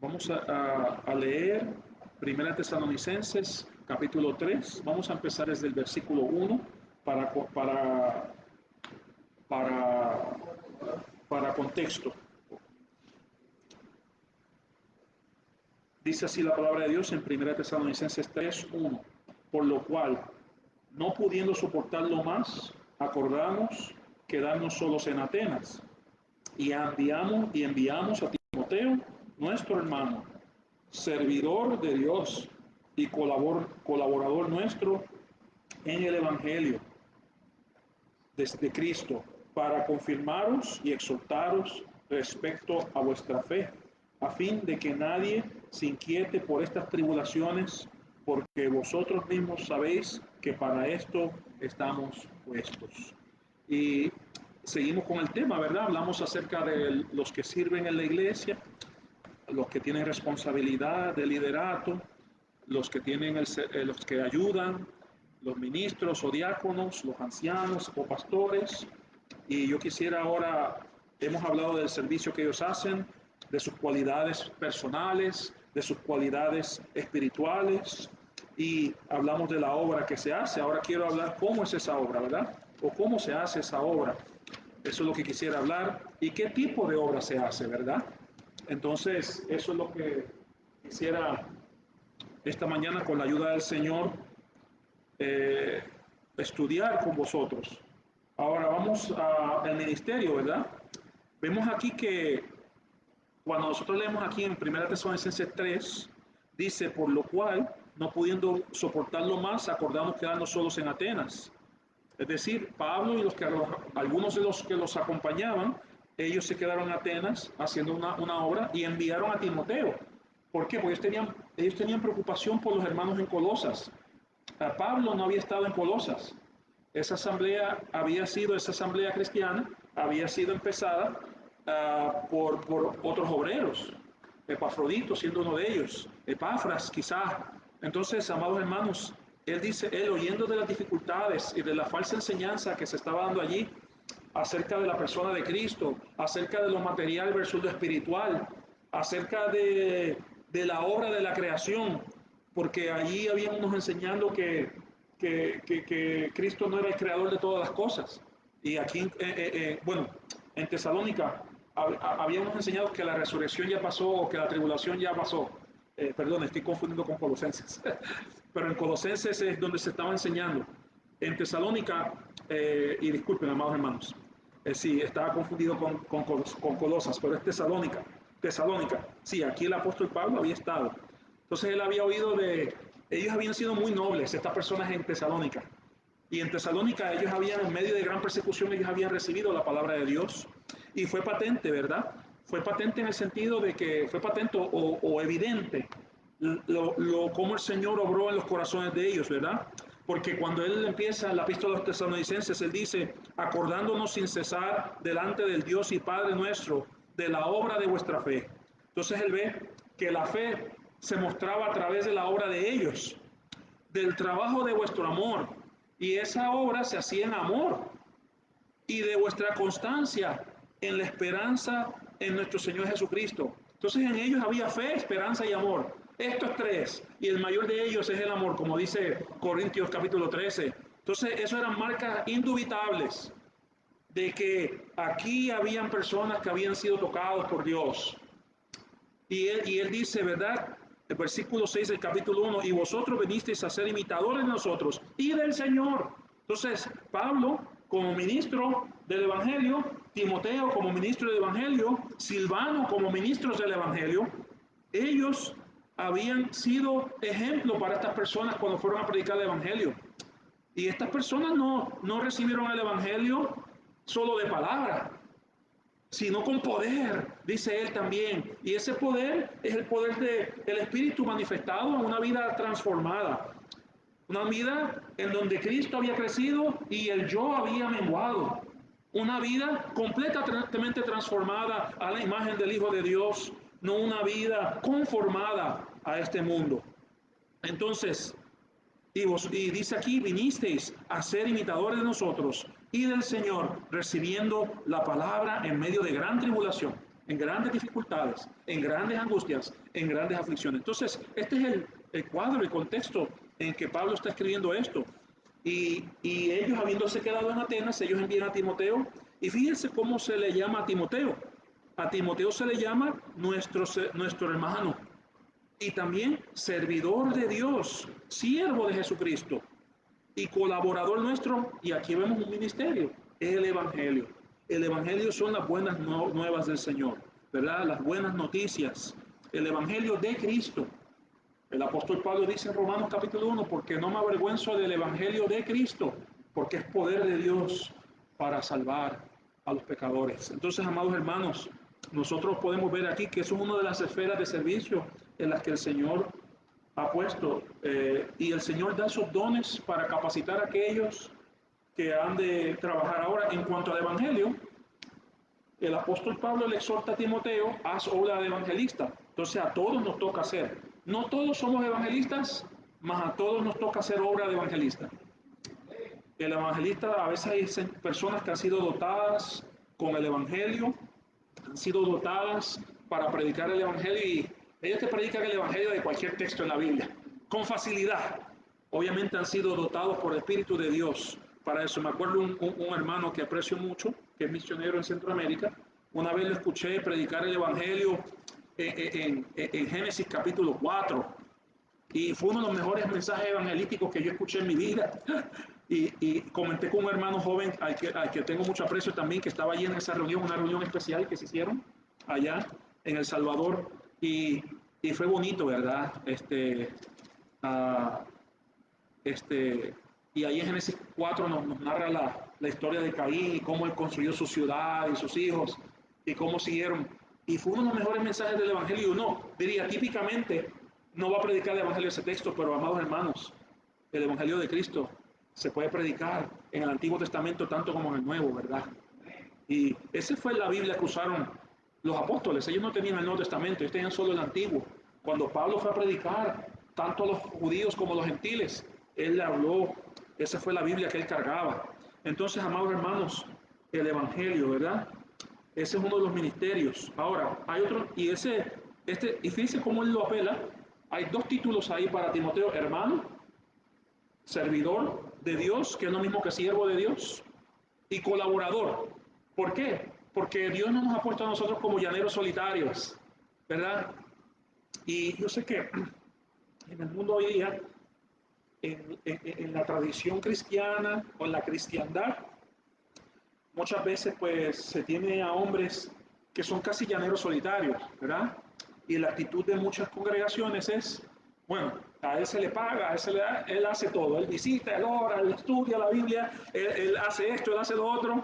Vamos a leer Primera Tesalonicenses, capítulo 3. Vamos a empezar desde el versículo 1 para, para, para, para contexto. Dice así la palabra de Dios en Primera Tesalonicenses 3, 1. Por lo cual, no pudiendo soportarlo más, acordamos quedarnos solos en Atenas y enviamos a Timoteo, nuestro hermano, servidor de Dios y colaborador nuestro en el Evangelio de Cristo, para confirmaros y exhortaros respecto a vuestra fe, a fin de que nadie se inquiete por estas tribulaciones, porque vosotros mismos sabéis que para esto estamos puestos. Y seguimos con el tema, ¿verdad? Hablamos acerca de los que sirven en la iglesia, los que tienen responsabilidad de liderato, los que los que ayudan, los ministros o diáconos, los ancianos o pastores. Y yo quisiera ahora, hemos hablado del servicio que ellos hacen, de sus cualidades personales, de sus cualidades espirituales, y hablamos de la obra que se hace. Ahora quiero hablar cómo es esa obra, ¿verdad? O cómo se hace esa obra. Eso es lo que quisiera hablar. ¿Y qué tipo de obra se hace, verdad? Entonces, eso es lo que quisiera esta mañana, con la ayuda del Señor, eh, estudiar con vosotros. Ahora vamos al ministerio, ¿verdad? Vemos aquí que cuando nosotros leemos aquí en 1 Tesalonicenses 3, dice, por lo cual, no pudiendo soportarlo más, acordamos quedarnos solos en Atenas. Es decir, Pablo y algunos de los que los acompañaban, ellos se quedaron en Atenas haciendo una obra y enviaron a Timoteo. ¿Por qué? Porque ellos tenían preocupación por los hermanos en Colosas. Pablo no había estado en Colosas. Esa asamblea cristiana había sido empezada por otros obreros. Epafrodito siendo uno de ellos, Epafras quizás. Entonces, amados hermanos, él oyendo de las dificultades y de la falsa enseñanza que se estaba dando allí acerca de la persona de Cristo, acerca de lo material versus lo espiritual, acerca de la obra de la creación, porque allí habían unos enseñando que Cristo no era el creador de todas las cosas. Y aquí, bueno, en Tesalónica habíamos enseñado que la resurrección ya pasó o que la tribulación ya pasó. Perdón, estoy confundiendo con Colosenses. Pero en Colosenses es donde se estaba enseñando. En Tesalónica, y disculpen, amados hermanos, sí, estaba confundido con Colosas, pero es Tesalónica. Tesalónica, sí, aquí el apóstol Pablo había estado. Entonces él había oído ellos habían sido muy nobles, estas personas en Tesalónica. Y en Tesalónica en medio de gran persecución, ellos habían recibido la palabra de Dios. Y fue patente, ¿verdad? Fue patente en el sentido de que fue patente o evidente cómo el Señor obró en los corazones de ellos, ¿verdad? Porque cuando él empieza la epístola a los tesalonicenses, él dice, acordándonos sin cesar delante del Dios y Padre nuestro, de la obra de vuestra fe. Entonces él ve que la fe se mostraba a través de la obra de ellos, del trabajo de vuestro amor, y esa obra se hacía en amor, y de vuestra constancia en la esperanza en nuestro Señor Jesucristo. Entonces en ellos había fe, esperanza y amor. Estos tres, y el mayor de ellos es el amor, como dice Corintios capítulo 13. Entonces eso eran marcas indubitables de que aquí habían personas que habían sido tocados por Dios. Y él dice, ¿verdad? El versículo 6 del capítulo 1, y vosotros venisteis a ser imitadores de nosotros y del Señor. Entonces, Pablo, como ministro del Evangelio, Timoteo como ministro del Evangelio, Silvano como ministros del Evangelio, ellos habían sido ejemplo para estas personas cuando fueron a predicar el Evangelio. Y estas personas no recibieron el Evangelio solo de palabra, sino con poder, dice él también. Y ese poder es el poder del Espíritu manifestado en una vida transformada. Una vida en donde Cristo había crecido y el yo había menguado. Una vida completamente transformada a la imagen del Hijo de Dios, no una vida conformada a este mundo. Entonces, y dice aquí, vinisteis a ser imitadores de nosotros y del Señor, recibiendo la palabra en medio de gran tribulación. en grandes dificultades, en grandes angustias, en grandes aflicciones. Entonces, este es el cuadro, el contexto en que Pablo está escribiendo esto. Y ellos, habiéndose quedado en Atenas, ellos envían a Timoteo. Y fíjense cómo se le llama a Timoteo. A Timoteo se le llama nuestro hermano. Y también servidor de Dios, siervo de Jesucristo y colaborador nuestro. Y aquí vemos un ministerio, es el Evangelio. El Evangelio son las buenas nuevas del Señor, ¿verdad? Las buenas noticias. El Evangelio de Cristo. El apóstol Pablo dice en Romanos capítulo 1, porque no me avergüenzo del Evangelio de Cristo, porque es poder de Dios para salvar a los pecadores. Entonces, amados hermanos, nosotros podemos ver aquí que eso es una de las esferas de servicio en las que el Señor ha puesto, y el Señor da esos dones para capacitar a aquellos que han de trabajar ahora. En cuanto al Evangelio, el apóstol Pablo le exhorta a Timoteo, haz obra de evangelista. Entonces a todos nos toca hacer. No todos somos evangelistas, mas a todos nos toca hacer obra de evangelista. El evangelista, a veces hay personas que han sido dotadas con el evangelio, han sido dotadas para predicar el evangelio, y ellos te predican el evangelio de cualquier texto en la Biblia, con facilidad. Obviamente han sido dotados por el Espíritu de Dios para eso. Me acuerdo un hermano que aprecio mucho, que es misionero en Centroamérica. Una vez lo escuché predicar el evangelio en Génesis capítulo 4, y fue uno de los mejores mensajes evangelísticos que yo escuché en mi vida. Y comenté con un hermano joven al que tengo mucho aprecio también, que estaba allí en esa reunión, una reunión especial que se hicieron allá en El Salvador. Y fue bonito, ¿verdad? Uh, y ahí en Génesis 4 nos narra la historia de Caín y cómo él construyó su ciudad y sus hijos y cómo siguieron. Y fue uno de los mejores mensajes del Evangelio. No, diría, típicamente no va a predicar el Evangelio ese texto, pero amados hermanos, el Evangelio de Cristo se puede predicar en el Antiguo Testamento tanto como en el Nuevo, ¿verdad? Y esa fue la Biblia que usaron los apóstoles. Ellos no tenían el Nuevo Testamento, ellos tenían solo el Antiguo. Cuando Pablo fue a predicar, tanto a los judíos como a los gentiles, él le habló, esa fue la Biblia que él cargaba. Entonces, amados hermanos, el Evangelio, ¿verdad? Ese es uno de los ministerios. Ahora, hay otro, y y fíjense cómo él lo apela. Hay dos títulos ahí para Timoteo: hermano, servidor de Dios, que es lo mismo que siervo de Dios, y colaborador. ¿Por qué? Porque Dios no nos ha puesto a nosotros como llaneros solitarios, ¿verdad? Y yo sé que en el mundo hoy día, en la tradición cristiana o en la cristiandad, muchas veces pues se tiene a hombres que son casi llaneros solitarios, ¿verdad? Y la actitud de muchas congregaciones es, bueno, a él se le paga, a él se le da, él hace todo, él visita, él ora, él estudia la Biblia, él hace esto, él hace lo otro.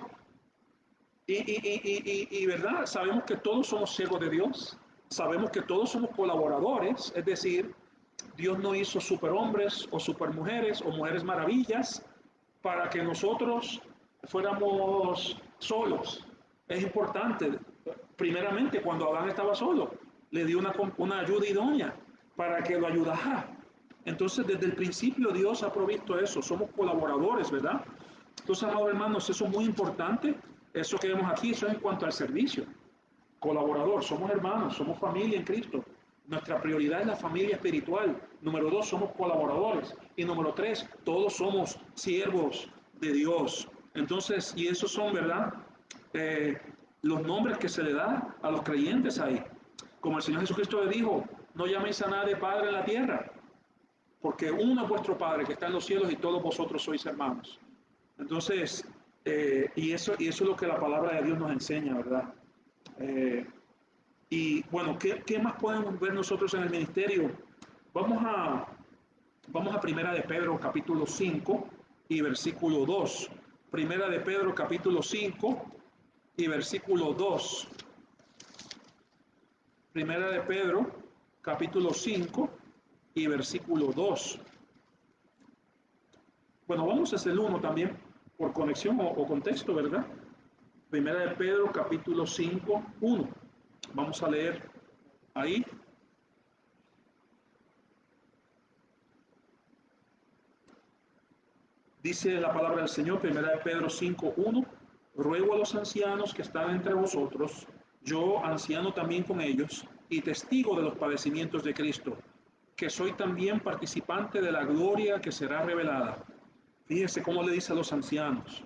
Y verdad, sabemos que todos somos siervos de Dios, sabemos que todos somos colaboradores, es decir, Dios no hizo superhombres o supermujeres o mujeres maravillas para que nosotros fuéramos solos. Es importante, primeramente cuando Adán estaba solo, le dio una ayuda idónea para que lo ayudara. Entonces, desde el principio Dios ha provisto eso, somos colaboradores, ¿verdad? Entonces, amados hermanos, eso es muy importante. Eso que vemos aquí, eso es en cuanto al servicio. Colaborador, somos hermanos, somos familia en Cristo. Nuestra prioridad es la familia espiritual. Número 2, somos colaboradores. Y número 3, todos somos siervos de Dios. Entonces, y esos son, ¿verdad? Los nombres que se le da a los creyentes ahí. Como el Señor Jesucristo le dijo, no llaméis a nadie Padre en la tierra, porque uno es vuestro Padre que está en los cielos y todos vosotros sois hermanos. Entonces, y eso es lo que la palabra de Dios nos enseña, ¿verdad? Y bueno, ¿qué más podemos ver nosotros en el ministerio? Vamos a Primera de Pedro capítulo 5 y versículo 2. Primera de Pedro capítulo 5 y versículo 2. Primera de Pedro capítulo 5 y versículo 2. Bueno, vamos a hacer el 1 también, por conexión o contexto, ¿verdad? Primera de Pedro, capítulo 5, 1. Vamos a leer ahí. Dice la palabra del Señor, Primera de Pedro 5, 1. Ruego a los ancianos que están entre vosotros yo anciano también con ellos y testigo de los padecimientos de Cristo, que soy también participante de la gloria que será revelada. Fíjese cómo le dice a los ancianos.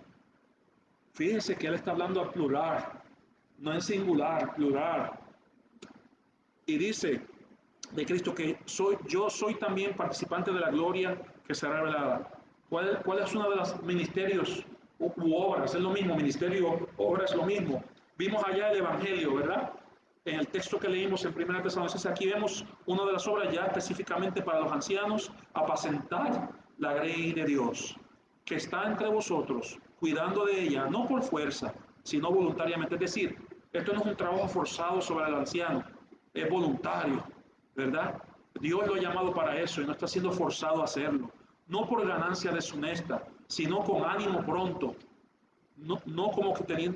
Fíjese que él está hablando al plural, no en singular, plural. Y dice de Cristo que yo soy también participante de la gloria que será revelada. ¿Cuál es uno de los ministerios u obras? Es lo mismo, ministerio, obra es lo mismo. Vimos allá el Evangelio, ¿verdad? En el texto que leímos en 1 Tesalonicenses, aquí vemos una de las obras ya específicamente para los ancianos, apacentar la grey de Dios, que está entre vosotros, cuidando de ella, no por fuerza, sino voluntariamente. Es decir, esto no es un trabajo forzado sobre el anciano, es voluntario, ¿verdad? Dios lo ha llamado para eso y no está siendo forzado a hacerlo. No por ganancia deshonesta, sino con ánimo pronto. No como que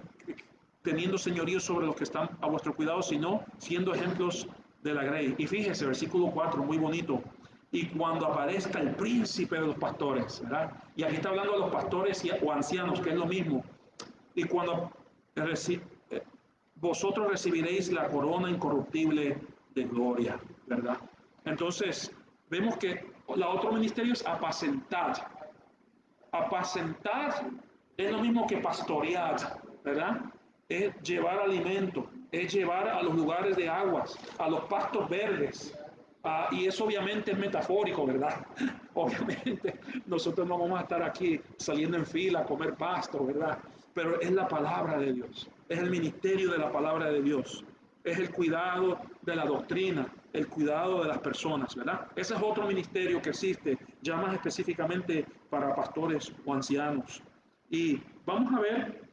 teniendo señorío sobre los que están a vuestro cuidado, sino siendo ejemplos de la grey. Y fíjese, versículo 4, muy bonito. Y cuando aparezca el príncipe de los pastores, ¿verdad? Y aquí está hablando de los pastores o ancianos, que es lo mismo. Y cuando vosotros recibiréis la corona incorruptible de gloria, ¿verdad? Entonces, vemos que la otro ministerio es apacentar. Apacentar es lo mismo que pastorear, ¿verdad? Es llevar alimento, es llevar a los lugares de aguas, a los pastos verdes. Y eso obviamente es metafórico, ¿verdad? Obviamente nosotros no vamos a estar aquí saliendo en fila a comer pasto, ¿verdad? Pero es la palabra de Dios, es el ministerio de la palabra de Dios, es el cuidado de la doctrina, el cuidado de las personas, ¿verdad? Ese es otro ministerio que existe, ya más específicamente para pastores o ancianos. Y vamos a ver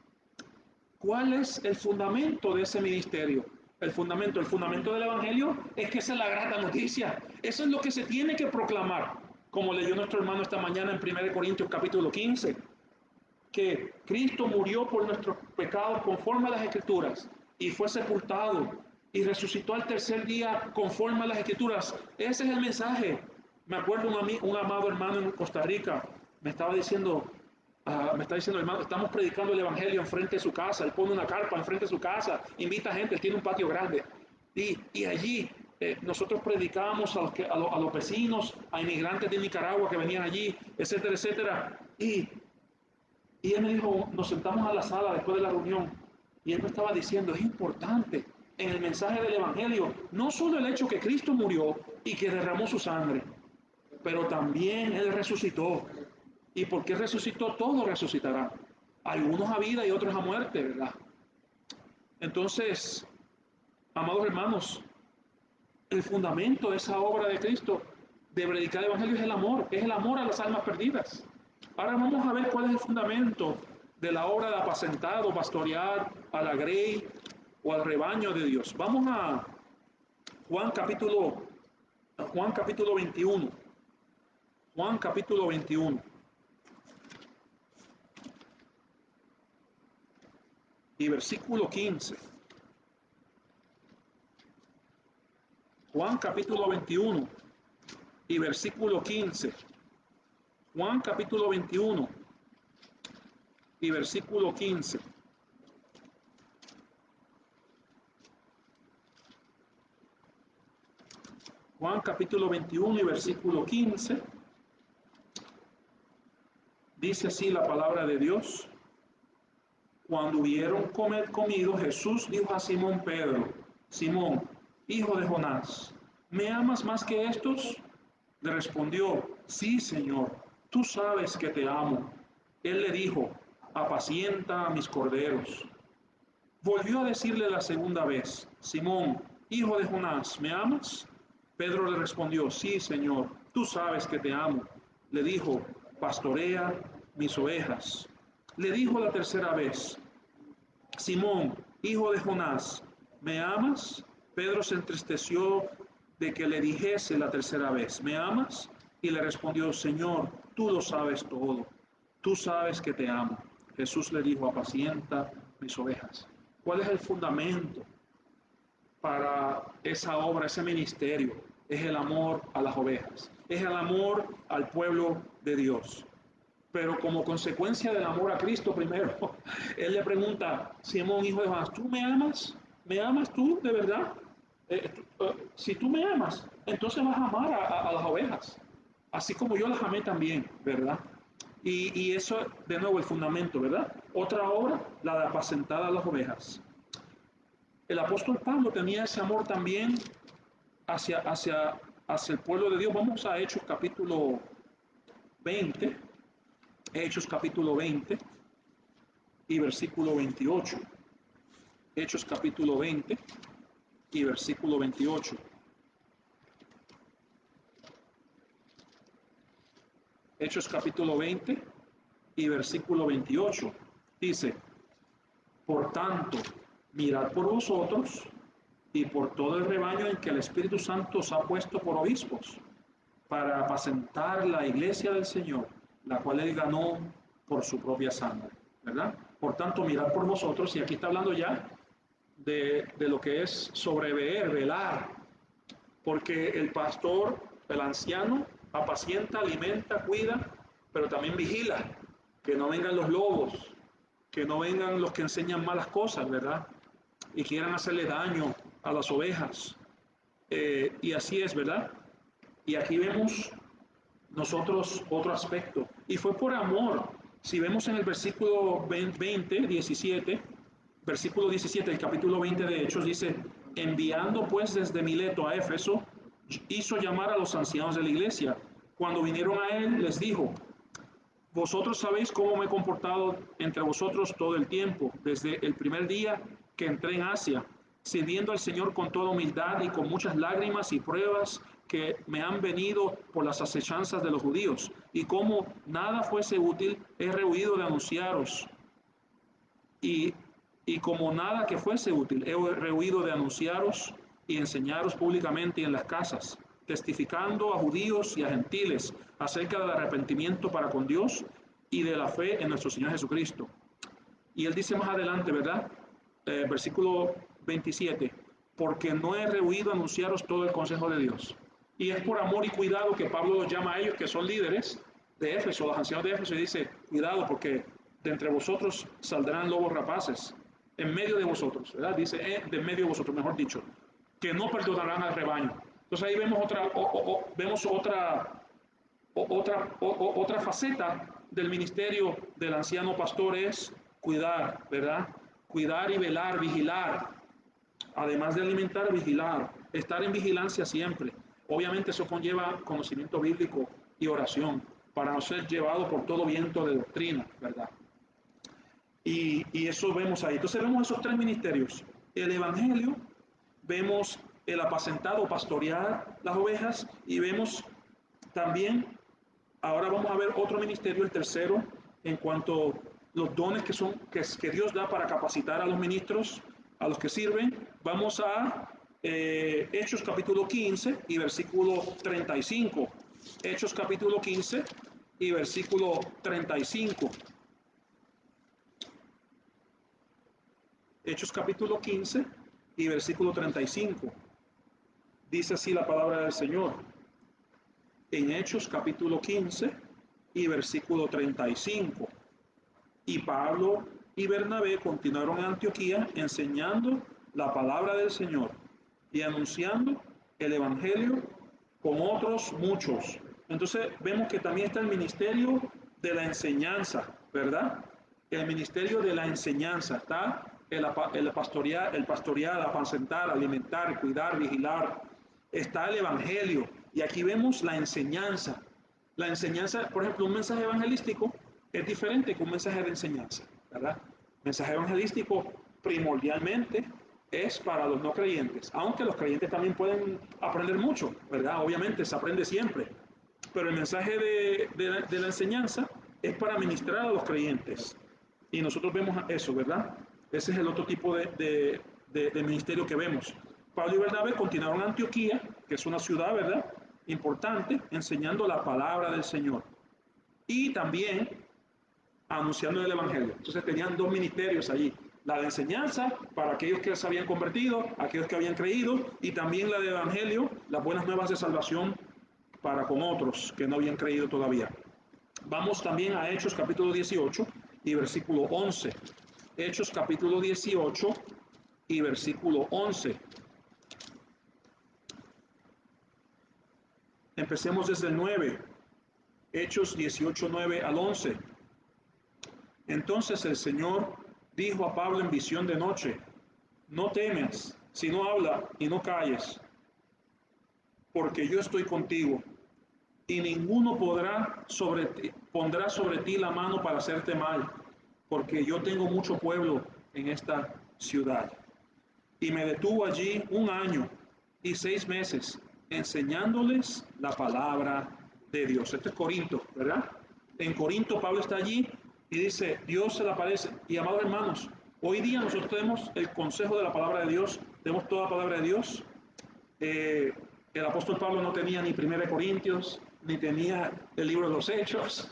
cuál es el fundamento de ese ministerio. El fundamento del Evangelio es que esa es la grata noticia. Eso es lo que se tiene que proclamar, como leyó nuestro hermano esta mañana en 1 Corintios capítulo 15, que Cristo murió por nuestros pecados conforme a las Escrituras y fue sepultado y resucitó al tercer día conforme a las Escrituras. Ese es el mensaje. Me acuerdo un amado hermano en Costa Rica me estaba diciendo, hermano, estamos predicando el Evangelio enfrente de su casa. Él pone una carpa enfrente de su casa, invita gente, él tiene un patio grande. Y allí nosotros predicábamos a los vecinos, a inmigrantes de Nicaragua que venían allí, etcétera, etcétera. Y él me dijo, nos sentamos a la sala después de la reunión y él me estaba diciendo, es importante en el mensaje del Evangelio, no solo el hecho que Cristo murió y que derramó su sangre, pero también Él resucitó. ¿Y porque resucitó? Todos resucitarán. Algunos a vida y otros a muerte, ¿verdad? Entonces, amados hermanos, el fundamento de esa obra de Cristo de predicar el Evangelio es el amor a las almas perdidas. Ahora vamos a ver cuál es el fundamento de la obra de apacentar o pastorear a la grey o al rebaño de Dios. Vamos a Juan capítulo, Juan capítulo 21. Juan capítulo 21. Y versículo 15. Juan capítulo 21 y versículo 15. Juan capítulo 21 y versículo 15. Juan capítulo 21 y versículo 15. Dice así la palabra de Dios. Cuando hubieron comido, Jesús dijo a Simón Pedro, Simón, hijo de Jonás, ¿me amas más que estos? Le respondió, sí, Señor, tú sabes que te amo. Él le dijo, apacienta a mis corderos. Volvió a decirle la segunda vez, Simón, hijo de Jonás, ¿me amas? Pedro le respondió, sí, Señor, tú sabes que te amo. Le dijo, pastorea mis ovejas. Le dijo la tercera vez, Simón, hijo de Jonás, ¿me amas? Pedro se entristeció de que le dijese la tercera vez, ¿me amas? Y le respondió, Señor, tú lo sabes todo, tú sabes que te amo. Jesús le dijo, apacienta mis ovejas. ¿Cuál es el fundamento para esa obra, ese ministerio? Es el amor a las ovejas, es el amor al pueblo de Dios. Pero como consecuencia del amor a Cristo primero, él le pregunta, Simón, hijo de Jonás, ¿tú me amas? ¿Me amas tú de verdad? Si tú me amas, entonces vas a amar a las ovejas, así como yo las amé también, ¿verdad? Y eso, de nuevo, el fundamento, ¿verdad? Otra obra, la de apacentar a las ovejas. El apóstol Pablo tenía ese amor también hacia, hacia, hacia el pueblo de Dios. Vamos a Hechos capítulo 20, Hechos capítulo 20 y versículo 28. Hechos capítulo 20 y versículo 28. Hechos capítulo 20 y versículo 28. Dice, por tanto, mirad por vosotros y por todo el rebaño en que el Espíritu Santo os ha puesto por obispos, para apacentar la iglesia del Señor, la cual él ganó por su propia sangre, ¿verdad? Por tanto, mirad por vosotros, y aquí está hablando ya de lo que es sobreveer, velar, porque el pastor, el anciano, apacienta, alimenta, cuida, pero también vigila, que no vengan los lobos, que no vengan los que enseñan malas cosas, ¿verdad? Y quieran hacerle daño a las ovejas. Y así es, ¿verdad? Y aquí vemos nosotros otro aspecto. Y fue por amor. Si vemos en el versículo 20, 17, versículo 17 del capítulo 20 de Hechos, dice, enviando pues desde Mileto a Éfeso, hizo llamar a los ancianos de la iglesia. Cuando vinieron a él, les dijo, vosotros sabéis cómo me he comportado entre vosotros todo el tiempo, desde el primer día que entré en Asia, sirviendo al Señor con toda humildad y con muchas lágrimas y pruebas que me han venido por las acechanzas de los judíos. Y como nada fuese útil, he rehuido de anunciaros. Y, y como nada que fuese útil, he rehuido de anunciaros y enseñaros públicamente en las casas, testificando a judíos y a gentiles acerca del arrepentimiento para con Dios y de la fe en nuestro Señor Jesucristo. Y él dice más adelante, ¿verdad? Versículo 27, porque no he rehuido anunciaros todo el consejo de Dios. Y es por amor y cuidado que Pablo los llama a ellos, que son líderes de Éfeso, los ancianos de Éfeso, y dice, cuidado, porque de entre vosotros saldrán lobos rapaces, en medio de vosotros, ¿verdad? Dice, de en medio de vosotros, mejor dicho, que no perdonarán al rebaño. Entonces ahí vemos otra faceta del ministerio del anciano pastor es cuidar, ¿verdad? Cuidar y velar, vigilar. Además de alimentar, vigilar. Estar en vigilancia siempre. Obviamente eso conlleva conocimiento bíblico y oración para no ser llevado por todo viento de doctrina, ¿verdad? Y eso vemos ahí. Entonces vemos esos tres ministerios. El evangelio, vemos el apacentado, pastorear las ovejas y vemos también, ahora vamos a ver otro ministerio, el tercero, en cuanto a los dones que Dios da para capacitar a los ministros, a los que sirven. Vamos a Hechos capítulo 15 y versículo 35. Hechos capítulo 15 y versículo 35. Hechos capítulo 15 y versículo 35. Dice así la palabra del Señor. En Hechos capítulo 15 y versículo 35. Y Pablo y Bernabé continuaron en Antioquía enseñando la palabra del Señor y anunciando el Evangelio con otros muchos. Entonces vemos que también está el ministerio de la enseñanza, ¿verdad? El ministerio de la enseñanza está el pastorear, apacentar, alimentar, cuidar, vigilar. Está el Evangelio y aquí vemos la enseñanza. La enseñanza, por ejemplo, un mensaje evangelístico es diferente que un mensaje de enseñanza, ¿verdad? El mensaje evangelístico primordialmente es para los no creyentes, aunque los creyentes también pueden aprender mucho, ¿verdad? Obviamente se aprende siempre, pero el mensaje de la enseñanza es para ministrar a los creyentes. Y nosotros vemos eso, ¿verdad? Ese es el otro tipo de ministerio que vemos. Pablo y Bernabé continuaron en Antioquía, que es una ciudad, ¿verdad? Importante, enseñando la palabra del Señor. Y también anunciando el Evangelio. Entonces tenían dos ministerios allí. La de enseñanza para aquellos que se habían convertido, aquellos que habían creído, y también la de Evangelio, las buenas nuevas de salvación para con otros que no habían creído todavía. Vamos también a Hechos capítulo 18 y versículo 11. Hechos capítulo 18 y versículo 11. Empecemos desde el 9, Hechos 18, 9 al 11. Entonces el Señor dijo a Pablo en visión de noche: no temas, sino habla y no calles, porque yo estoy contigo, y ninguno pondrá sobre ti la mano para hacerte mal, porque yo tengo mucho pueblo en esta ciudad. Y me detuvo allí 1 año y 6 meses, enseñándoles la palabra de Dios. Esto es Corinto, ¿verdad? En Corinto Pablo está allí y dice: Dios se le aparece. Y amados hermanos, hoy día nosotros tenemos el consejo de la palabra de Dios, tenemos toda la palabra de Dios. El apóstol Pablo no tenía ni 1 Corintios, ni tenía el libro de los Hechos,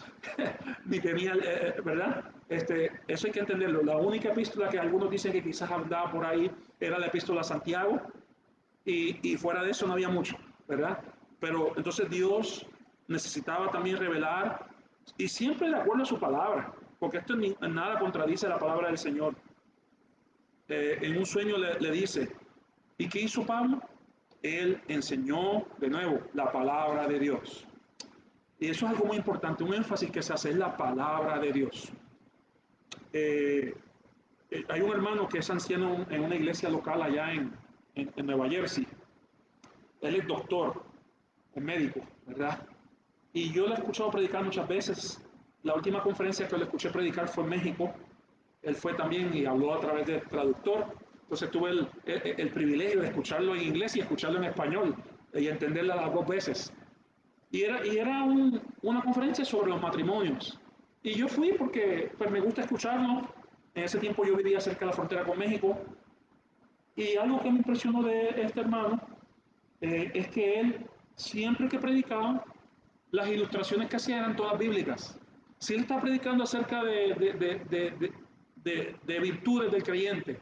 ni tenía, ¿verdad? Eso hay que entenderlo. La única epístola que algunos dicen que quizás andaba por ahí era la epístola a Santiago, y fuera de eso no había mucho, ¿verdad? Pero entonces Dios necesitaba también revelar, y siempre de acuerdo a su palabra, porque esto en nada contradice la palabra del Señor. En un sueño le dice: ¿y qué hizo Pablo? Él enseñó de nuevo la palabra de Dios. Y eso es algo muy importante, un énfasis que se hace en la palabra de Dios. Eh, Hay un hermano que es anciano en una iglesia local allá en Nueva Jersey. Él es doctor, es médico, ¿verdad? Y yo lo he escuchado predicar muchas veces. La última conferencia que lo escuché predicar fue en México. Él fue también y habló a través del traductor. Entonces tuve el privilegio de escucharlo en inglés y escucharlo en español y entenderla las 2 veces. Y era una conferencia sobre los matrimonios. Y yo fui porque pues, me gusta escucharlo. En ese tiempo yo vivía cerca de la frontera con México. Y algo que me impresionó de este hermano es que él, siempre que predicaba, las ilustraciones que hacía eran todas bíblicas. Si él está predicando acerca de virtudes del creyente,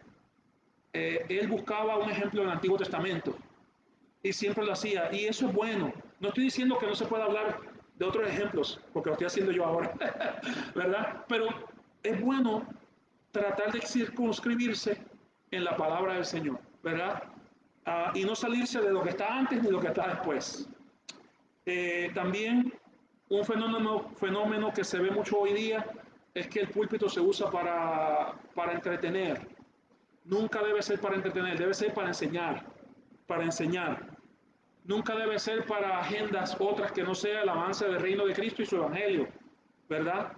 él buscaba un ejemplo del Antiguo Testamento y siempre lo hacía. Y eso es bueno. No estoy diciendo que no se pueda hablar de otros ejemplos, porque lo estoy haciendo yo ahora, ¿verdad? Pero es bueno tratar de circunscribirse en la palabra del Señor, ¿verdad? Y no salirse de lo que está antes ni lo que está después. También un fenómeno que se ve mucho hoy día es que el púlpito se usa para entretener. Nunca debe ser para entretener, debe ser para enseñar, para enseñar. Nunca debe ser para agendas otras que no sea el avance del reino de Cristo y su evangelio, ¿verdad?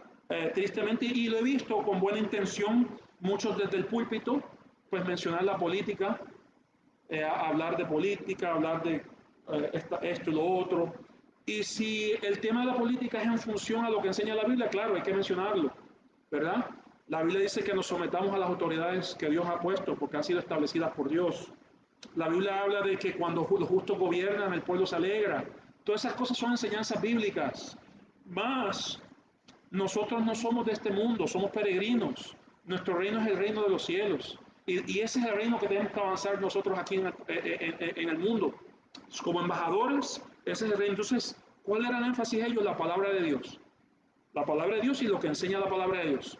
Tristemente, y lo he visto con buena intención, muchos desde el púlpito, pues mencionar la política, hablar de política, hablar de esto y lo otro. Y si el tema de la política es en función a lo que enseña la Biblia, claro, hay que mencionarlo, ¿verdad? La Biblia dice que nos sometamos a las autoridades que Dios ha puesto porque han sido establecidas por Dios. La Biblia habla de que cuando los justos gobiernan, el pueblo se alegra. Todas esas cosas son enseñanzas bíblicas. Más, nosotros no somos de este mundo, somos peregrinos. Nuestro reino es el reino de los cielos. Y ese es el reino que tenemos que avanzar nosotros aquí en el mundo. Como embajadores, ese es el reino. Entonces, ¿cuál era el énfasis de ellos? La palabra de Dios. La palabra de Dios y lo que enseña la palabra de Dios.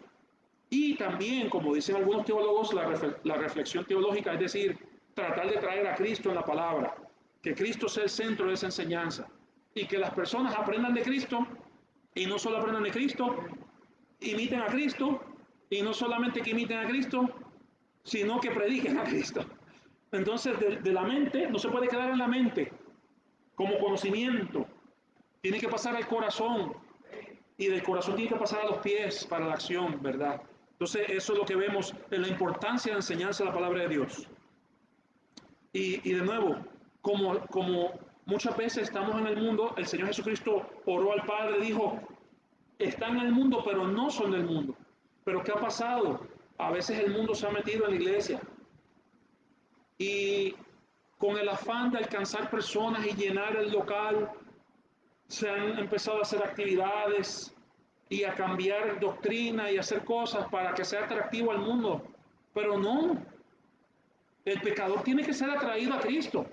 Y también, como dicen algunos teólogos, la reflexión teológica, es decir, tratar de traer a Cristo en la palabra, que Cristo sea el centro de esa enseñanza y que las personas aprendan de Cristo y no solo aprendan de Cristo, imiten a Cristo y no solamente que imiten a Cristo, sino que prediquen a Cristo. Entonces, de la mente, no se puede quedar en la mente como conocimiento, tiene que pasar al corazón y del corazón tiene que pasar a los pies para la acción, ¿verdad? Entonces, eso es lo que vemos en la importancia de la enseñanza de la palabra de Dios. Y de nuevo, como muchas veces estamos en el mundo, el Señor Jesucristo oró al Padre, dijo: están en el mundo, pero no son del mundo. Pero ¿qué ha pasado? A veces el mundo se ha metido en la iglesia y con el afán de alcanzar personas y llenar el local, se han empezado a hacer actividades y a cambiar doctrina y hacer cosas para que sea atractivo al mundo. Pero no, el pecador tiene que ser atraído a Cristo,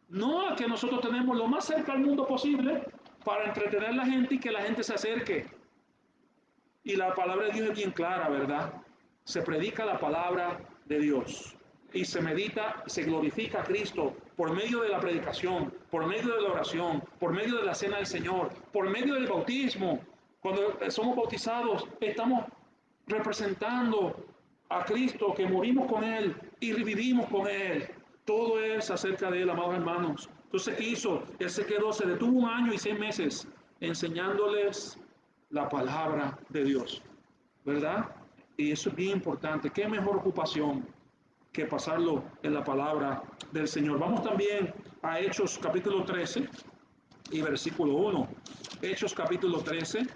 no a que nosotros tenemos lo más cerca al mundo posible para entretener a la gente y que la gente se acerque. Y la palabra de Dios es bien clara, ¿verdad? Se predica la palabra de Dios. y se medita, se glorifica a Cristo por medio de la predicación, por medio de la oración, por medio de la cena del Señor, por medio del bautismo. Cuando somos bautizados, estamos representando a Cristo, que morimos con Él y revivimos con Él. Todo es acerca de Él, amados hermanos. Entonces, ¿qué hizo? Él se quedó, se detuvo 1 año y 6 meses enseñándoles la palabra de Dios, ¿verdad? Y eso es bien importante. ¿Qué mejor ocupación que pasarlo en la palabra del Señor? Vamos también a Hechos capítulo 13 y versículo 1. Hechos capítulo 13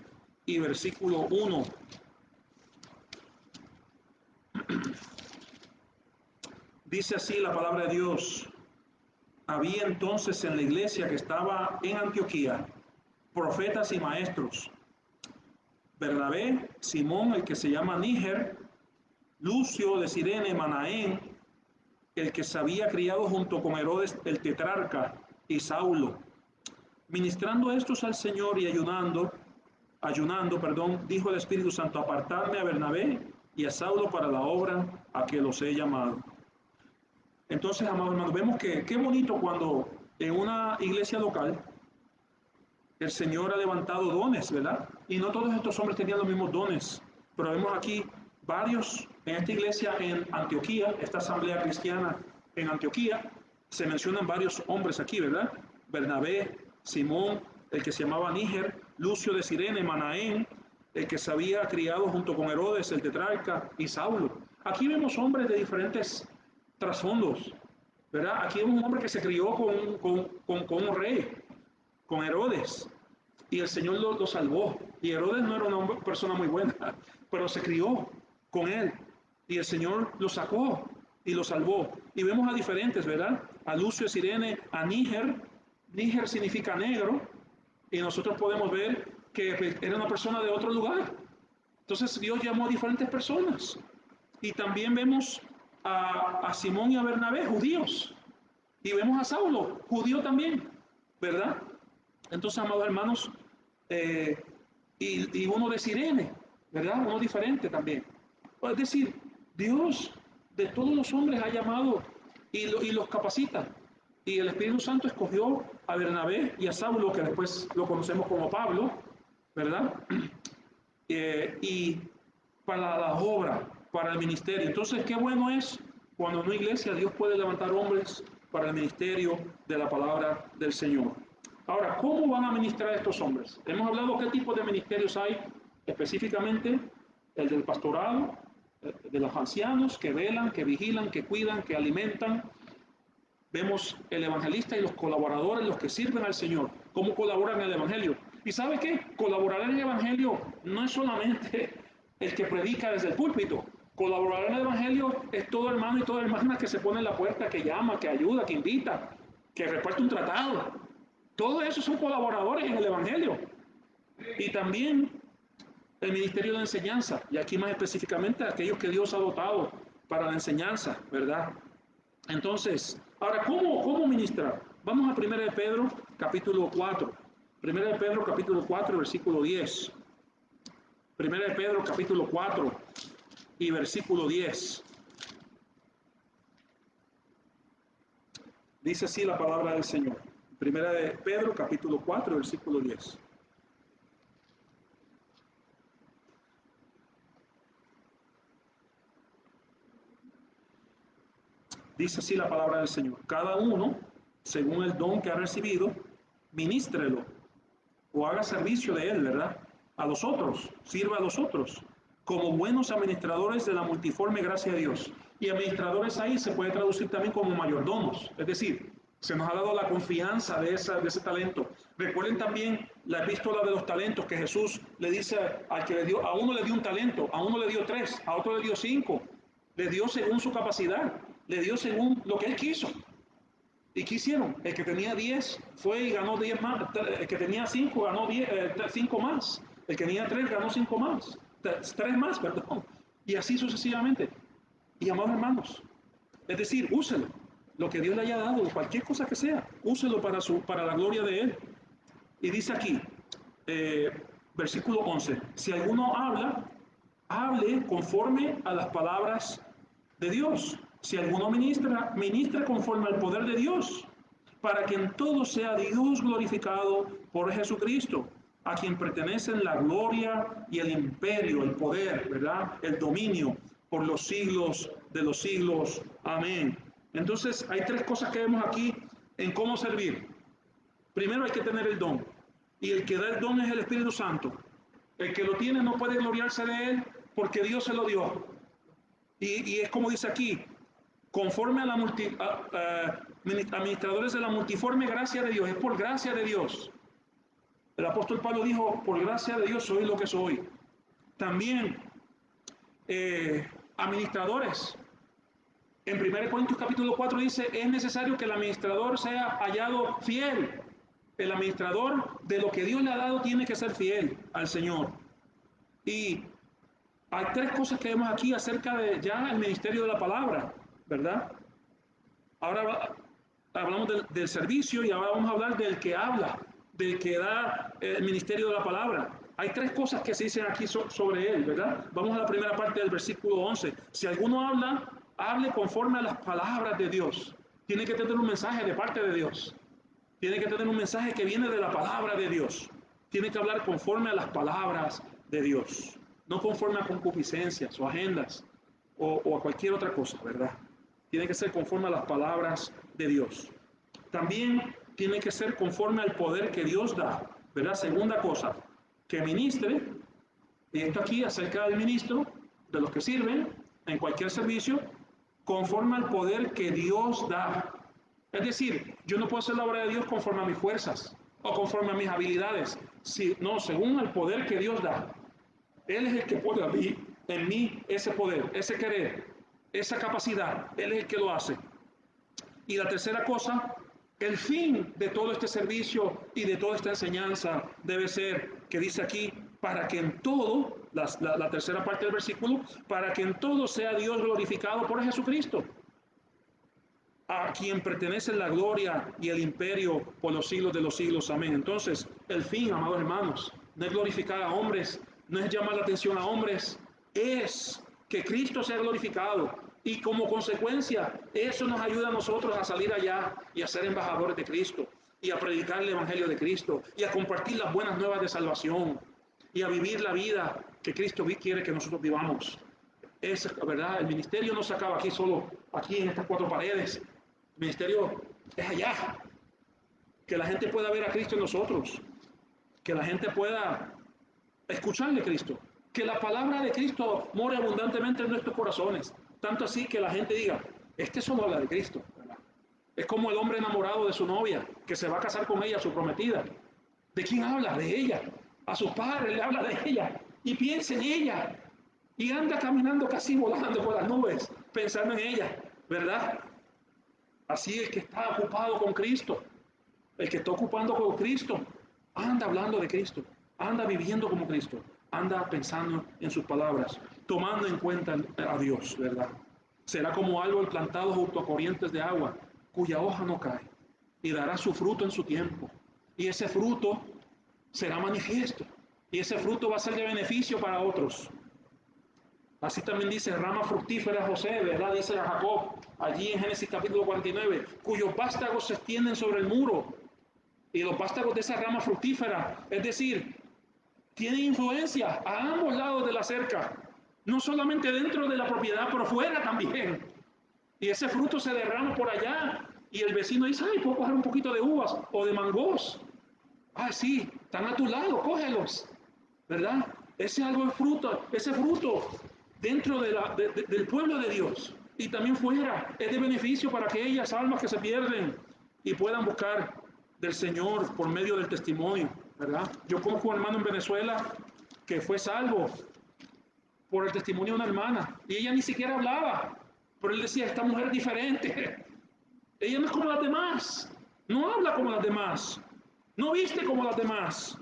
y versículo 1. Dice así la palabra de Dios. Había entonces en la iglesia que estaba en Antioquía profetas y maestros: Bernabé, Simón, el que se llama Níger, Lucio de Cirene, Manaén, el que se había criado junto con Herodes el tetrarca, y Saulo. Ministrando estos al Señor y ayunando, dijo el Espíritu Santo: apartadme a Bernabé y a Saulo para la obra a que los he llamado. Entonces, amados hermanos, vemos que qué bonito cuando en una iglesia local el Señor ha levantado dones, ¿verdad? Y no todos estos hombres tenían los mismos dones, pero vemos aquí varios en esta iglesia en Antioquía, esta asamblea cristiana en Antioquía. Se mencionan varios hombres aquí, ¿verdad? Bernabé, Simón, el que se llamaba Níger, Lucio de Cirene, Manaén, el que se había criado junto con Herodes el tetrarca, y Saulo. Aquí vemos hombres de diferentes trasfondos, ¿verdad? Aquí vemos un hombre que se crió con un rey, con Herodes, y el Señor lo salvó. Y Herodes no era una persona muy buena, pero se crió con él, y el Señor lo sacó y lo salvó. Y vemos a diferentes, ¿verdad? A Lucio de Cirene, a Níger. Níger significa negro, y nosotros podemos ver que era una persona de otro lugar. Entonces Dios llamó a diferentes personas. Y también vemos a Simón y a Bernabé, judíos. Y vemos a Saulo, judío también, ¿verdad? Entonces, amados hermanos, y uno de Cirene, ¿verdad? Uno diferente también. Es decir, Dios de todos los hombres ha llamado y los capacita. Y el Espíritu Santo escogió a Bernabé y a Saulo, que después lo conocemos como Pablo, ¿verdad? Y para la obra, para el ministerio. Entonces, qué bueno es cuando en una iglesia Dios puede levantar hombres para el ministerio de la palabra del Señor. Ahora, ¿cómo van a ministrar estos hombres? Hemos hablado qué tipo de ministerios hay, específicamente el del pastorado, de los ancianos que velan, que vigilan, que cuidan, que alimentan. Vemos el evangelista y los colaboradores, los que sirven al Señor, cómo colaboran en el evangelio. ¿Y sabe qué? Colaborar en el evangelio no es solamente el que predica desde el púlpito. Colaborar en el evangelio es todo hermano y toda hermana que se pone en la puerta, que llama, que ayuda, que invita, que reparte un tratado. Todos esos son colaboradores en el evangelio. Y también el ministerio de enseñanza, y aquí más específicamente aquellos que Dios ha dotado para la enseñanza, ¿verdad? Entonces, ahora, ¿cómo ministrar? Vamos a 1 de Pedro, capítulo 4. 1 de Pedro, capítulo 4, versículo 10. 1 de Pedro, capítulo 4 y versículo 10. Dice así la palabra del Señor. 1 de Pedro, capítulo 4, versículo 10. Dice así la palabra del Señor: cada uno, según el don que ha recibido, ministrelo o haga servicio de él, ¿verdad? A los otros, sirva a los otros, como buenos administradores de la multiforme gracia de Dios. Y administradores ahí se puede traducir también como mayordomos, es decir, se nos ha dado la confianza de ese talento. Recuerden también la epístola de los talentos, que Jesús le dice al que le dio, a uno le dio un talento, a uno le dio 3, a otro le dio 5, le dio según su capacidad, le dio según lo que él quiso. ¿Y qué hicieron? El que tenía 10 fue y ganó 10 más. El que tenía 5 ganó 5 más. El que tenía 3 ganó 5 más. 3 más, perdón. Y así sucesivamente. Y amados hermanos, es decir, úselo. Lo que Dios le haya dado, cualquier cosa que sea, úselo para la gloria de Él. Y dice aquí, versículo 11, si alguno habla, hable conforme a las palabras de Dios. Si alguno ministra, ministra conforme al poder de Dios, para que en todo sea Dios glorificado por Jesucristo, a quien pertenecen la gloria y el imperio, el poder, ¿verdad? El dominio por los siglos de los siglos. Amén. Entonces, hay tres cosas que vemos aquí en cómo servir. Primero hay que tener el don. Y el que da el don es el Espíritu Santo. El que lo tiene no puede gloriarse de él porque Dios se lo dio. Y es como dice aquí, conforme a la administradores de la multiforme gracia de Dios. Es por gracia de Dios. El apóstol Pablo dijo, por gracia de Dios soy lo que soy. También administradores. En 1 Corintios capítulo 4 dice, es necesario que el administrador sea hallado fiel. El administrador de lo que Dios le ha dado tiene que ser fiel al Señor. Y hay tres cosas que vemos aquí acerca de ya el ministerio de la palabra, ¿verdad? Ahora hablamos del servicio y ahora vamos a hablar del que habla, del que da el ministerio de la palabra. Hay tres cosas que se dicen aquí sobre él, ¿verdad? Vamos a la primera parte del versículo 11. Si alguno habla, hable conforme a las palabras de Dios. Tiene que tener un mensaje de parte de Dios. Tiene que tener un mensaje que viene de la palabra de Dios. Tiene que hablar conforme a las palabras de Dios. No conforme a concupiscencias o agendas o a cualquier otra cosa, ¿verdad? Tiene que ser conforme a las palabras de Dios. También tiene que ser conforme al poder que Dios da, ¿verdad? Segunda cosa, que ministre, y esto aquí acerca del ministro, de los que sirven en cualquier servicio, conforme al poder que Dios da. Es decir, yo no puedo hacer la obra de Dios conforme a mis fuerzas o conforme a mis habilidades, no, según el poder que Dios da. Él es el que pone a mí, en mí ese poder, ese querer, esa capacidad. Él es el que lo hace. Y la tercera cosa, el fin de todo este servicio y de toda esta enseñanza debe ser, que dice aquí, para que en todo, la tercera parte del versículo, para que en todo sea Dios glorificado por Jesucristo, a quien pertenece la gloria y el imperio por los siglos de los siglos. Amén. Entonces, el fin, amados hermanos, no es glorificar a hombres, no es llamar la atención a hombres, es que Cristo sea glorificado. Y como consecuencia, eso nos ayuda a nosotros a salir allá y a ser embajadores de Cristo, y a predicar el Evangelio de Cristo, y a compartir las buenas nuevas de salvación, y a vivir la vida que Cristo quiere que nosotros vivamos. Es verdad, el ministerio no se acaba aquí solo, aquí en estas cuatro paredes. El ministerio es allá. Que la gente pueda ver a Cristo en nosotros. Que la gente pueda escucharle a Cristo. Que la palabra de Cristo more abundantemente en nuestros corazones. Tanto así que la gente diga, este solo habla de Cristo. ¿Verdad? Es como el hombre enamorado de su novia, que se va a casar con ella, su prometida. ¿De quién habla? De ella. A sus padres le habla de ella. Y piensa en ella. Y anda caminando casi volando por las nubes, pensando en ella, ¿verdad? Así el que está ocupado con Cristo, el que está ocupando con Cristo, anda hablando de Cristo, anda viviendo como Cristo, anda pensando en sus palabras, tomando en cuenta a Dios, ¿verdad? Será como árbol plantado junto a corrientes de agua, cuya hoja no cae, y dará su fruto en su tiempo. Y ese fruto será manifiesto, y ese fruto va a ser de beneficio para otros. Así también dice rama fructífera José, ¿verdad? Dice a Jacob, allí en Génesis capítulo 49, cuyos vástagos se extienden sobre el muro. Y los vástagos de esa rama fructífera, es decir, tienen influencia a ambos lados de la cerca. No solamente dentro de la propiedad, pero fuera también. Y ese fruto se derrama por allá. Y el vecino dice, ay, puedo coger un poquito de uvas o de mangos. Ah, sí, están a tu lado, cógelos. ¿Verdad? Ese árbol fruto, ese fruto dentro del pueblo de Dios y también fuera es de beneficio para aquellas almas que se pierden y puedan buscar del Señor por medio del testimonio, ¿verdad? Yo conozco un hermano en Venezuela que fue salvo por el testimonio de una hermana y ella ni siquiera hablaba, pero él decía, esta mujer es diferente, ella no es como las demás, no habla como las demás, no viste como las demás,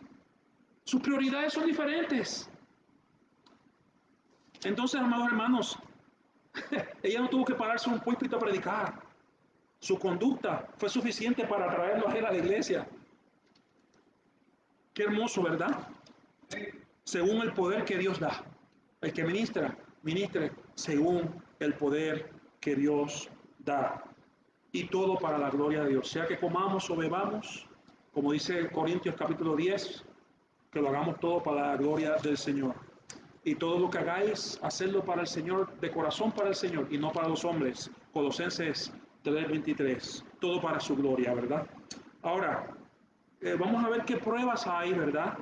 sus prioridades son diferentes. Entonces, amados hermanos, ella no tuvo que pararse en un púlpito a predicar. Su conducta fue suficiente para atraerlo a él a la iglesia. Qué hermoso, ¿verdad? Según el poder que Dios da. El que ministra, ministre según el poder que Dios da. Y todo para la gloria de Dios. Sea que comamos o bebamos, como dice Corintios capítulo 10, que lo hagamos todo para la gloria del Señor. Y todo lo que hagáis, hacedlo para el Señor, de corazón para el Señor, y no para los hombres. Colosenses 3:23. Todo para su gloria, ¿verdad? Ahora, vamos a ver qué pruebas hay, ¿verdad?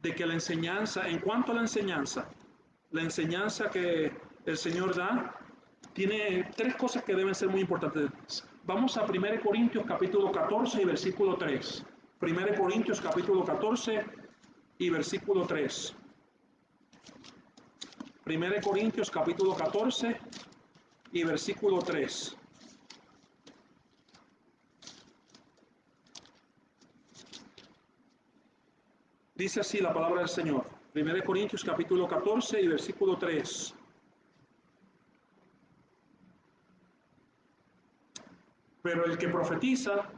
De que la enseñanza, en cuanto a la enseñanza que el Señor da, tiene tres cosas que deben ser muy importantes. Vamos a 1 Corintios capítulo 14 y versículo 3. 1 Corintios capítulo 14 y versículo 3. 1 Corintios capítulo 14 y versículo 3. Dice así la palabra del Señor. 1 Corintios capítulo 14 y versículo 3. Pero el que profetiza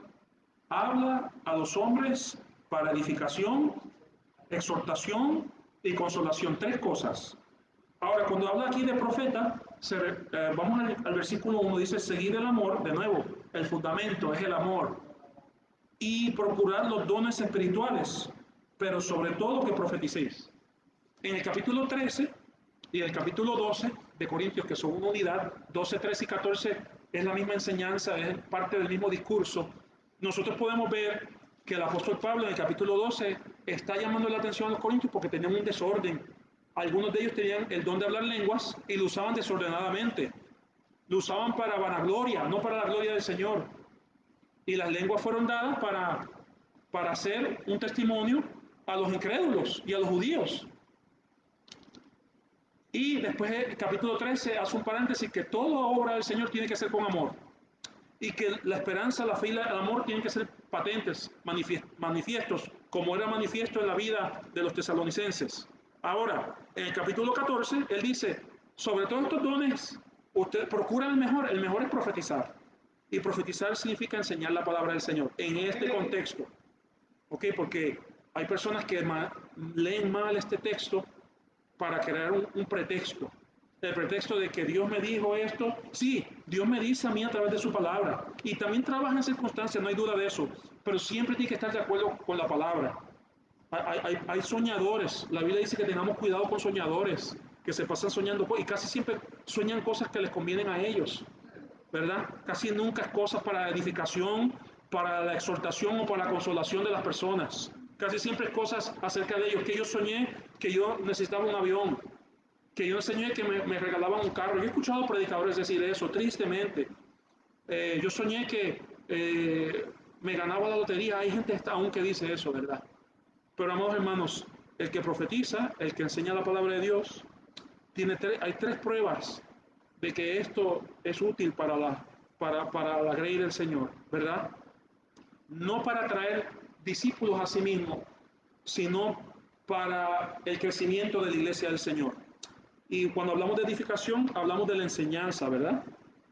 habla a los hombres para edificación, exhortación y consolación. Tres cosas. Ahora, cuando habla aquí de profeta, vamos al versículo 1, dice, seguir el amor, de nuevo, el fundamento es el amor, y procurar los dones espirituales, pero sobre todo que profeticéis. En el capítulo 13 y el capítulo 12 de Corintios, que son una unidad, 12, 13 y 14 es la misma enseñanza, es parte del mismo discurso. Nosotros podemos ver que el apóstol Pablo en el capítulo 12 está llamando la atención a los corintios porque tenían un desorden. Algunos de ellos tenían el don de hablar lenguas y lo usaban desordenadamente. Lo usaban para vanagloria, no para la gloria del Señor. Y las lenguas fueron dadas para hacer un testimonio a los incrédulos y a los judíos. Y después el capítulo 13 hace un paréntesis que toda obra del Señor tiene que ser con amor. Y que la esperanza, la fe y el amor tienen que ser patentes, manifiestos, como era manifiesto en la vida de los tesalonicenses. Ahora, en el capítulo 14, él dice, sobre todos estos dones, usted procura el mejor es profetizar. Y profetizar significa enseñar la palabra del Señor en este contexto. ¿Ok? Porque hay personas que leen mal este texto para crear un pretexto. El pretexto de que Dios me dijo esto. Sí, Dios me dice a mí a través de su palabra. Y también trabaja en circunstancias, no hay duda de eso. Pero siempre tiene que estar de acuerdo con la palabra. Hay soñadores. La Biblia dice que tengamos cuidado con soñadores, que se pasan soñando y casi siempre sueñan cosas que les convienen a ellos, ¿verdad? Casi nunca es cosas para edificación, para la exhortación o para la consolación de las personas. Casi siempre es cosas acerca de ellos, que yo soñé que yo necesitaba un avión, que yo soñé que me regalaban un carro. Yo he escuchado predicadores decir eso, tristemente. Yo soñé que me ganaba la lotería. Hay gente aún que dice eso, ¿verdad? Pero amados hermanos, el que profetiza, el que enseña la palabra de Dios, hay tres pruebas de que esto es útil para la grey del Señor, ¿verdad? No para traer discípulos a sí mismo, sino para el crecimiento de la iglesia del Señor. Y cuando hablamos de edificación, hablamos de la enseñanza, ¿verdad?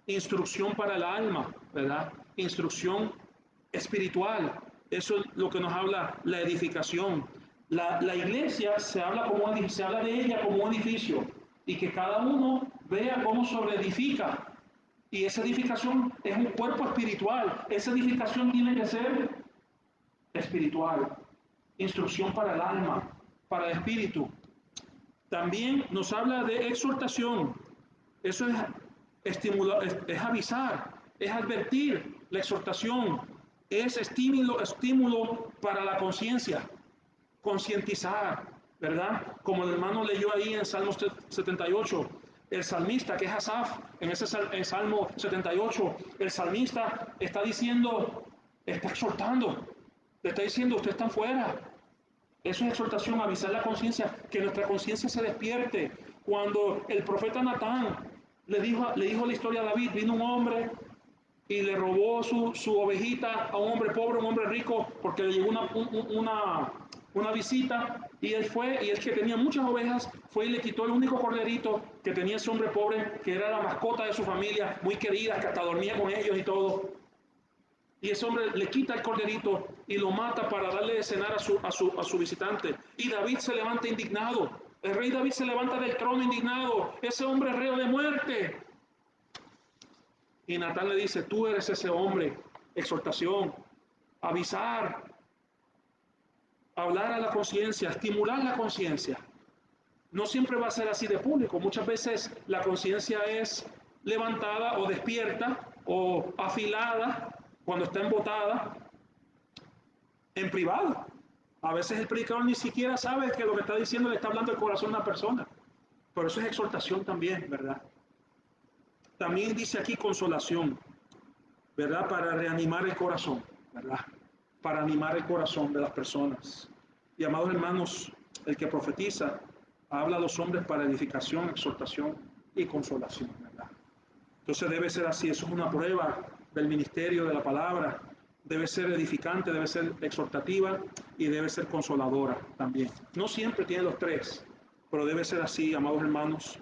Instrucción para el alma, ¿verdad? Instrucción espiritual. Eso es lo que nos habla la edificación. La iglesia se habla de ella como un edificio y que cada uno vea cómo sobreedifica. Y esa edificación es un cuerpo espiritual. Esa edificación tiene que ser espiritual. Instrucción para el alma, para el espíritu. También nos habla de exhortación. Eso es estimular, es avisar, es advertir. La exhortación es estímulo para la conciencia, concientizar, ¿verdad? Como el hermano leyó ahí en Salmo 78, el salmista, que es Asaf, en Salmo 78, el salmista está diciendo, está exhortando, le está diciendo, usted está fuera. Eso es exhortación, avisar la conciencia, que nuestra conciencia se despierte. Cuando el profeta Natán le dijo la historia a David, vino un hombre y le robó su ovejita a un hombre pobre, un hombre rico, porque le llegó una visita, y él fue, y el que tenía muchas ovejas, fue y le quitó el único corderito que tenía ese hombre pobre, que era la mascota de su familia, muy querida, que hasta dormía con ellos y todo. Y ese hombre le quita el corderito y lo mata para darle de cenar a su visitante. Y David se levanta indignado. El rey David se levanta del trono indignado. Ese hombre es reo de muerte. Y Natán le dice, tú eres ese hombre, exhortación, avisar, hablar a la conciencia, estimular la conciencia. No siempre va a ser así de público, muchas veces la conciencia es levantada o despierta o afilada cuando está embotada en privado. A veces el predicador ni siquiera sabe que lo que está diciendo le está hablando el corazón a una persona. Pero eso es exhortación también, ¿verdad? También dice aquí consolación, ¿verdad? Para reanimar el corazón, ¿verdad? Para animar el corazón de las personas. Y amados hermanos, el que profetiza habla a los hombres para edificación, exhortación y consolación, ¿verdad? Entonces debe ser así, eso es una prueba del ministerio de la palabra, debe ser edificante, debe ser exhortativa y debe ser consoladora también. No siempre tiene los tres, pero debe ser así, amados hermanos.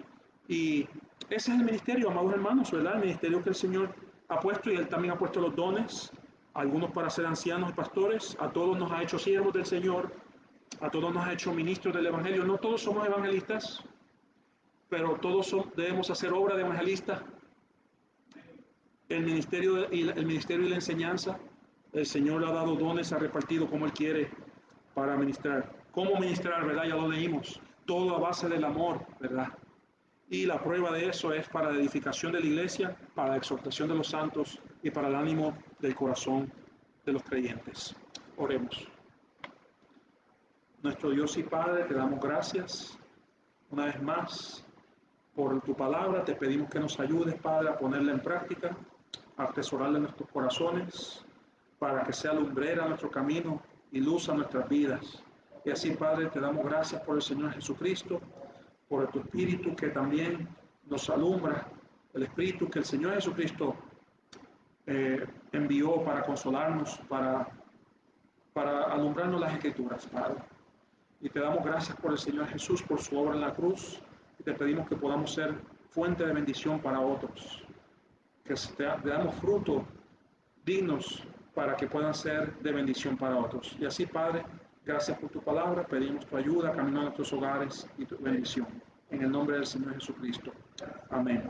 Y ese es el ministerio, amados hermanos, ¿verdad? El ministerio que el Señor ha puesto y Él también ha puesto los dones, algunos para ser ancianos y pastores, a todos nos ha hecho siervos del Señor, a todos nos ha hecho ministros del Evangelio. No todos somos evangelistas, pero todos debemos hacer obra de evangelista. El ministerio y la enseñanza, el Señor le ha dado dones, ha repartido como Él quiere para ministrar. ¿Cómo ministrar, verdad? Ya lo leímos. Todo a base del amor, ¿verdad? Y la prueba de eso es para la edificación de la iglesia, para la exhortación de los santos y para el ánimo del corazón de los creyentes. Oremos. Nuestro Dios y Padre, te damos gracias una vez más por tu palabra. Te pedimos que nos ayudes, Padre, a ponerla en práctica, a atesorarla en nuestros corazones, para que sea lumbrera nuestro camino y luz a nuestras vidas. Y así, Padre, te damos gracias por el Señor Jesucristo, por tu Espíritu que también nos alumbra, el Espíritu que el Señor Jesucristo envió para consolarnos, para alumbrarnos las Escrituras, Padre. Y te damos gracias por el Señor Jesús, por su obra en la cruz, y te pedimos que podamos ser fuente de bendición para otros, que te damos fruto dignos para que puedan ser de bendición para otros. Y así, Padre, gracias por tu palabra, pedimos tu ayuda, camino a nuestros hogares y tu bendición. En el nombre del Señor Jesucristo. Amén.